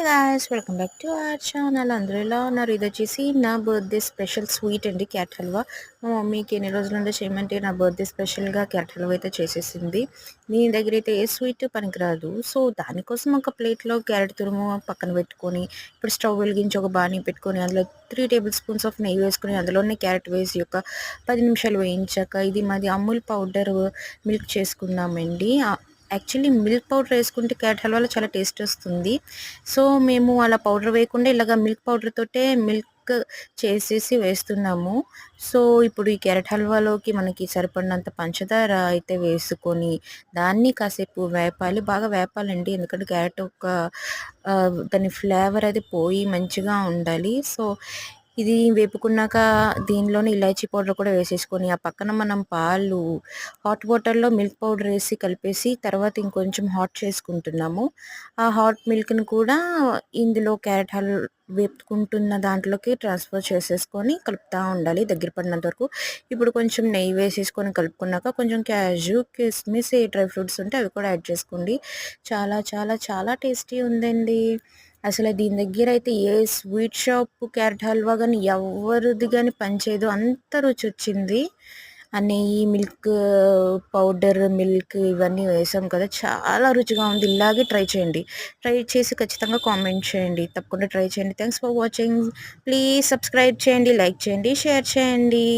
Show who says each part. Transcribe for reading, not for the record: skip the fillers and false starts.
Speaker 1: Hey guys, welcome back to our channel. అందరూ ఎలా ఉన్నారు? ఇది వచ్చేసి నా బర్త్డే స్పెషల్ స్వీట్ అండి, క్యారెట్ హల్వా. మా మమ్మీకి ఎన్ని రోజుల నుండి చేయమంటే నా బర్త్డే స్పెషల్గా క్యారెట్ హల్వా అయితే చేసేసింది. దీని దగ్గర అయితే ఏ స్వీట్ పనికిరాదు. సో దానికోసం ఒక ప్లేట్లో క్యారెట్ తురుము పక్కన పెట్టుకొని, ఇప్పుడు స్టవ్ వెలిగించి ఒక బాణీ పెట్టుకొని అందులో 3 టేబుల్ స్పూన్స్ ఆఫ్ నెయ్యి వేసుకొని అందులోనే క్యారెట్ వేసి ఒక 10 నిమిషాలు వేయించాక ఇది మాది అమూల్ పౌడర్ మిల్క్ చేసుకున్నామండి. యాక్చువల్లీ మిల్క్ పౌడర్ వేసుకుంటే క్యారెట్ హల్వాలో చాలా టేస్ట్ వస్తుంది. సో మేము అలా పౌడర్ వేయకుండా ఇలాగ మిల్క్ పౌడర్ తోటే మిల్క్ చేసేసి వేస్తున్నాము. సో ఇప్పుడు ఈ క్యారెట్ హల్వాలోకి మనకి సరిపడినంత పంచదార అయితే వేసుకొని దాన్ని కాసేపు వేపాలి, బాగా వేపాలండి. ఎందుకంటే క్యారెట్ ఒక దాని ఫ్లేవర్ అది పోయి మంచిగా ఉండాలి. సో ఇది వేపుకున్నాక దీనిలోనే ఇలాచీ పౌడర్ కూడా వేసేసుకొని ఆ పక్కన మనం పాలు హాట్ వాటర్లో మిల్క్ పౌడర్ వేసి కలిపేసి తర్వాత ఇంకొంచెం హాట్ చేసుకుంటున్నాము. ఆ హాట్ మిల్క్ని కూడా ఇందులో క్యారెట్ వేపుకుంటున్న దాంట్లోకి ట్రాన్స్ఫర్ చేసేసుకొని కలుపుతూ ఉండాలి దగ్గర పడినంత వరకు. ఇప్పుడు కొంచెం నెయ్యి వేసేసుకొని కలుపుకున్నాక కొంచెం క్యాజు, కిస్మిస్, ఏ డ్రై ఫ్రూట్స్ ఉంటే అవి కూడా యాడ్ చేసుకోండి. చాలా చాలా చాలా టేస్టీ ఉందండి. అసలు దీని దగ్గర అయితే ఏ స్వీట్ షాప్ క్యారెట్ హల్వా కానీ ఎవరిది కానీ పనిచేయదు, అంత రుచి వచ్చింది. ఆ నెయ్యి, మిల్క్ పౌడర్, మిల్క్ ఇవన్నీ వేసాం కదా, చాలా రుచిగా ఉంది. ఇలాగే ట్రై చేయండి. ట్రై చేసి ఖచ్చితంగా కామెంట్ చేయండి. తప్పకుండా ట్రై చేయండి. Thanks for watching. Please subscribe చేయండి, లైక్ చేయండి, షేర్ చేయండి.